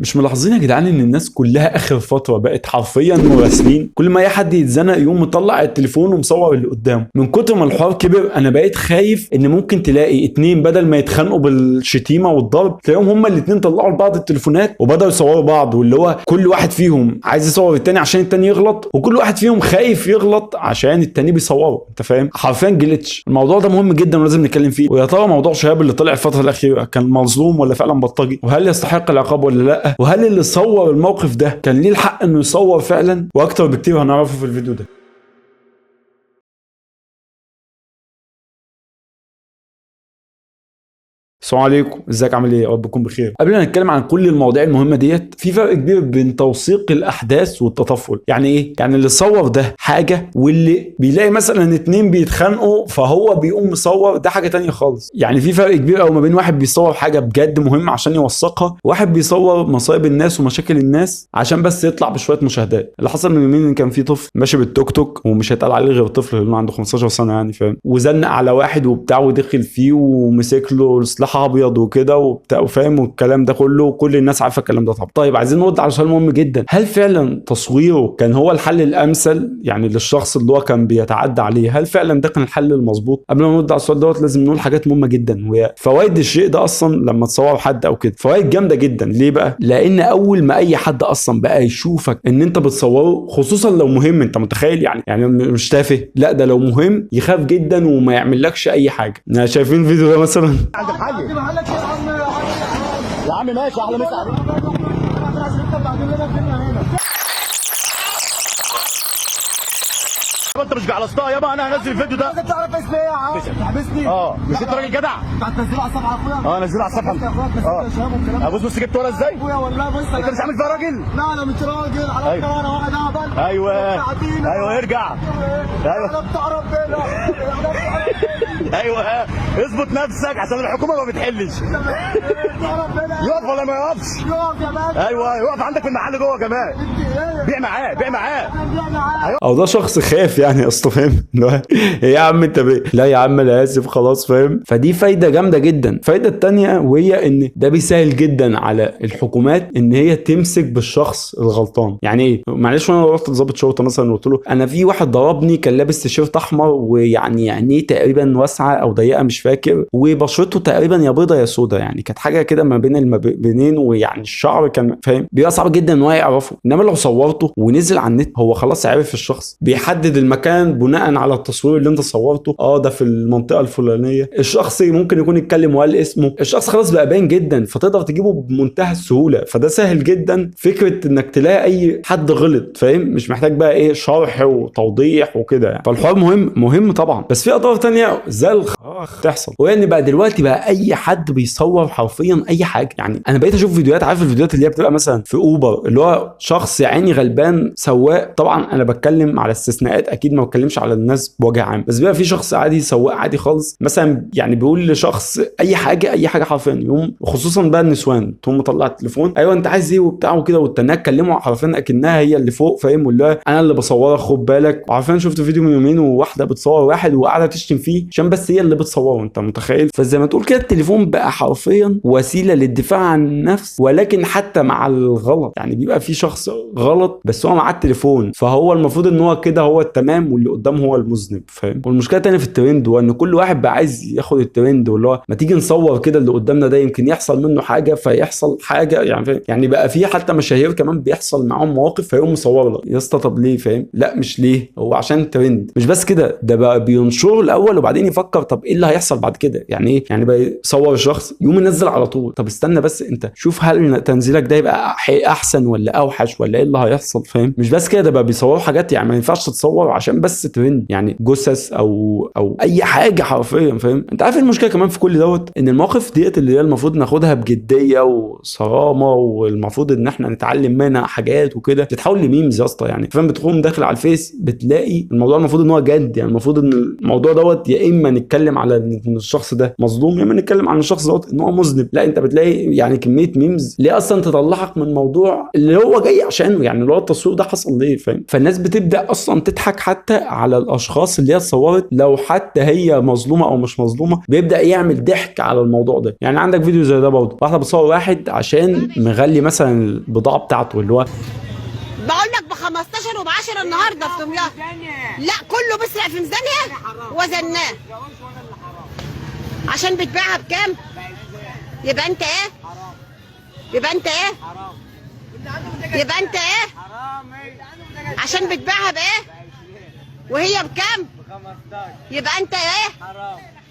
مش ملاحظين يا جدعان ان الناس كلها اخر فتره بقت حرفيا مراسلين؟ كل ما اي حد يتزنق يقوم مطلع التليفون ومصور اللي قدامه. من كتر ما الحوار كبر انا بقيت خايف ان ممكن تلاقي اتنين بدل ما يتخانقوا بالشتيمه والضرب تلاقيهم هما الاتنين طلعوا لبعض التليفونات وبداوا يصوروا بعض، واللي هو كل واحد فيهم عايز يصور التاني عشان التاني يغلط، وكل واحد فيهم خايف يغلط عشان التاني بيصوره. انت فاهم؟ حرفيا جليتش. الموضوع ده مهم جدا ولازم نتكلم فيه. ويا ترى موضوع شهاب اللي طلع الفتره الاخيره كان مظلوم ولا فعلا بلطجي؟ وهل يستحق العقاب ولا لا؟ وهل اللي صور الموقف ده كان ليه الحق انه يصور فعلا؟ واكتر بكتير هنعرفه في الفيديو ده. السلام عليكم، ازيك؟ عامل ايه؟ يا رب تكون بخير. قبل ما نتكلم عن كل المواضيع المهمه ديت، في فرق كبير بين توثيق الاحداث والتطفل. يعني ايه؟ يعني اللي صور ده حاجه، واللي بيلاقي مثلا اتنين بيتخانقوا فهو بيقوم مصور ده حاجه تانية خالص. يعني في فرق كبير قوي ما بين واحد بيصور حاجه بجد مهمه عشان يوثقها، وواحد بيصور مصايب الناس ومشاكل الناس عشان بس يطلع بشويه مشاهدات. اللي حصل من يومين ان كان في طفل ماشي بالتوك توك، ومش هيتقال عليه غير طفل لانه عنده 15 سنه، يعني فاهم، وزنق على واحد وبتاع ودخل فيه ومسك له سلاح ابيض وكده وبتاع، وفاهم، والكلام ده كله، وكل الناس عارفه الكلام ده. طيب عايزين نرد على سؤال مهم جدا: هل فعلا تصويره كان هو الحل الامثل يعني للشخص اللي هو كان بيتعدى عليه؟ هل فعلا ده كان الحل المظبوط؟ قبل ما نرد على السؤال دوت لازم نقول حاجات مهمه جدا، وهي فوائد الشيء ده اصلا لما تصور حد او كده. فوائد جامده جدا. ليه بقى؟ لان اول ما اي حد اصلا بقى يشوفك ان انت بتصوره، خصوصا لو مهم، انت متخيل يعني مش تافه، لا ده لو مهم يخاف جدا وما يعملكش اي حاجه. شايفين الفيديو ده مثلا؟ يا عم ماشي، احلى مسا عليك. انت مش جعلصتها يابا، انا هنزل الفيديو ده. انت تعرف اسمي ايه يا عم؟ تحبسني؟ مش انت راجل جدع؟ انت هتنزله على الصفحه يا اخويا؟ نزله على الصفحه. بص جبت ورا ازاي؟ ابويا والله بص انت مش عامل فيها راجل؟ لا انا مش راجل، على أيوة. انا واحد اهبل. ايوه ارجع. انا بتاع ربنا. ايوه اظبط نفسك عشان الحكومه ما بتحلش. يقف ولا ما يقفش؟ يقف يا مان. ايوه يقف عندك في المحل جوه كمان. بيع معاه. او ده شخص خاف يعني يا اسطى، فاهم؟ ايه يا عم انت لا يا عم انا اسف خلاص، فاهم؟ فدي فايده جامده جدا. الفايده الثانيه وهي ان ده بيسهل جدا على الحكومات ان هي تمسك بالشخص الغلطان. يعني ايه؟ معلش، وانا رحت لضابط شرطه مثلا وقلت له انا في واحد ضربني كان لابس تيشيرت احمر، ويعني عينيه تقريبا واسعه او ضيقه مش فاكر، وبشرته تقريبا يا بيضه يا سودا، يعني كانت حاجه كده ما بين المبينين، ويعني الشعر كان فاهم، بيبقى صعب جدا ان هو يعرفه. انما لو صورته ونزل على النت هو خلاص عارف الشخص، بيحدد المكان بناء على التصوير اللي انت صورته. ده في المنطقه الفلانيه. الشخص ممكن يكون اتكلم وقال اسمه، الشخص خلاص بقى باين جدا، فتقدر تجيبه بمنتهى السهوله. فده سهل جدا فكره انك تلاقي اي حد غلط، فاهم؟ مش محتاج بقى ايه شرح وتوضيح وكده يعني. فالحوار مهم طبعا، بس في اضرار تانية زي تحصل، وان بقى دلوقتي بقى اي حد بيصور حرفيا اي حاجه. يعني انا بقيت اشوف فيديوهات، عارف الفيديوهات اللي هي بتبقى مثلا في اوبر، اللي هو شخص يا عيني غلبان سواق، طبعا انا بتكلم على استثناءات اكيد، ما بتكلمش على الناس بوجه عام، بس بيبقى في شخص عادي سواق عادي خالص مثلا، يعني بيقول لشخص اي حاجه حرفيا، يوم خصوصا بقى النسوان تقوم مطلع التليفون، ايوه انت عايز ايه وبتاع وكده، والتانيه تكلمه حرفيا اكنها هي اللي فوق، فاهم؟ ولا انا اللي بصورك خد بالك. وعارفين شفت فيديو من يومين وواحده بتصور واحد وقاعده تشتم فيه عشان بس هي اللي بتصوره، انت متخيل؟ فزي ما تقول كده التليفون بقى حرفيا وسيله للدفاع عن النفس. ولكن حتى مع الغلط، يعني بيبقى في شخص غلط بس هو معاه التليفون، فهو المفروض ان هو كده هو التمام واللي قدامه هو المذنب، فاهم؟ والمشكله تانية في الترند، وان كل واحد بقى عايز ياخد الترند، واللي هو ما تيجي نصور كده اللي قدامنا ده يمكن يحصل منه حاجه فيحصل حاجه، يعني فاهم؟ يعني بقى في حتى مشاهير كمان بيحصل معاهم مواقف فيقوم مصور لك. يا اسطى طب ليه؟ فاهم؟ لا مش ليه، هو عشان الترند. مش بس كده، ده بقى بينشره الاول وبعدين يفكر طب ايه اللي هيحصل بعد كده. يعني ايه؟ يعني بقى يصور الشخص يقوم ينزل على طول. طب استنى بس انت شوف هل تنزيلك ده يبقى احسن ولا اوحش ولا ايه اللي هيحصل، فاهم؟ مش بس كده، ده بقى بيصوروا حاجات يعني ما ينفعش تتصور عشان بس ترند، يعني جثث او اي حاجه حرفيا، فاهم؟ انت عارف المشكله كمان في كل دوت ان المواقف ديت اللي هي المفروض ناخدها بجديه وصرامه، والمفروض ان احنا نتعلم منها حاجات وكده، بتتحول لميمز يا اسطى. يعني فاهم؟ بتقوم داخل على الفيس بتلاقي الموضوع المفروض ان هو جد، يعني المفروض ان الموضوع دوت يا يا اما نتكلم على ان الشخص ده مظلوم، يا اما نتكلم عن الشخص ده ان هو مذنب. لا انت بتلاقي يعني كميه ميمز ليه اصلا تطلعك من الموضوع اللي هو جاي عشانه، يعني اللي هو التصوير ده حصل ليه، فاهم؟ فالناس بتبدا اصلا تضحك حتى على الاشخاص اللي هي اتصورت، لو حتى هي مظلومه او مش مظلومه بيبدا يعمل ضحك على الموضوع ده. يعني عندك فيديو زي ده برضه، واحده بتصور واحد عشان مغلي مثلا البضاعه بتاعته، اللي هو بقول لك ب 15 وب10 النهارده في دمياط. لا كله بيسرق في ميزانيه وزناه عشان بتبيعها بكام؟ يبقى انت ايه؟ يبقى انت ايه؟ يبقى انت ايه؟ عشان بتبيعها بايه؟ وهي بكام؟ يبقى انت ايه؟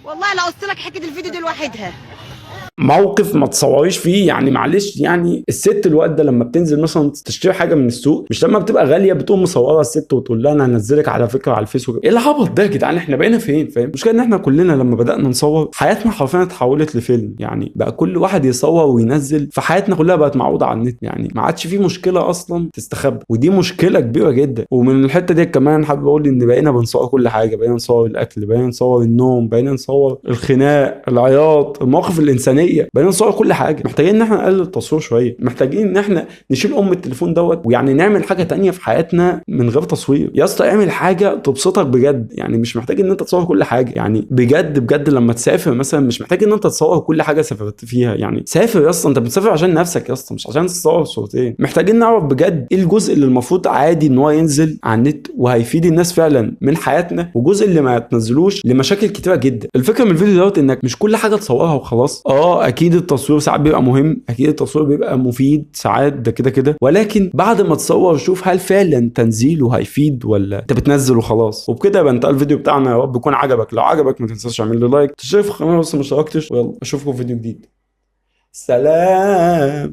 والله لو قلت لك حكايه الفيديو دي لوحدها. موقف ما تصوريش فيه، يعني معلش، يعني الست الوقت ده لما بتنزل مثلا تشتري حاجه من السوق، مش لما بتبقى غاليه بتقوم مصوره الست وتقول لها انا هنزلك على فكره على الفيسبوك؟ ايه العبط ده يا جدعان؟ احنا بقينا فين؟ فاهم؟ المشكله ان احنا كلنا لما بدانا نصور حياتنا حرفيا اتحولت لفيلم، يعني بقى كل واحد يصور وينزل، فحياتنا كلها بقت معروضه على النت، يعني ما عادش في مشكله اصلا تستخبى، ودي مشكله كبيره جدا. ومن الحته دي كمان حابب اقول ان بقينا بنصور كل حاجه، بقينا نصور الاكل، بقينا نصور النوم، بقينا نصور الخناق، العياط، المواقف الانسانيه، بقينا نصور كل حاجه. محتاجين ان احنا نقلل التصوير شويه، محتاجين ان احنا نشيل التليفون دوت، ويعني نعمل حاجه تانية في حياتنا من غير تصوير. يا اسطى اعمل حاجه تبسطك بجد، يعني مش محتاج ان انت تصور كل حاجه، يعني بجد بجد لما تسافر مثلا مش محتاج ان انت تصور كل حاجه سافرت فيها، يعني سافر يا اسطى، انت بتسافر عشان نفسك يا اسطى، مش عشان تصور صورتين. محتاجين نعرف بجد ايه الجزء اللي المفروض عادي ان هو ينزل على النت وهيفيد الناس فعلا من حياتنا، وجزء اللي ما تنزلوش لمشاكل كتيره جدا. الفكره من الفيديو دوت انك مش كل حاجه تصورها وخلاص. اكيد التصوير ساعات بيبقى مهم، اكيد التصوير بيبقى مفيد ساعات، ده كده كده، ولكن بعد ما تصور شوف هل فعلا تنزيله هيفيد ولا انت بتنزل وخلاص. وبكده يبقى انتهى الفيديو بتاعنا، يا رب يكون عجبك. لو عجبك ما تنساش تعمل لي لايك، تشترك في القناه لو لسه ما اشتركتش، ويلا اشوفكم في فيديو جديد. سلام.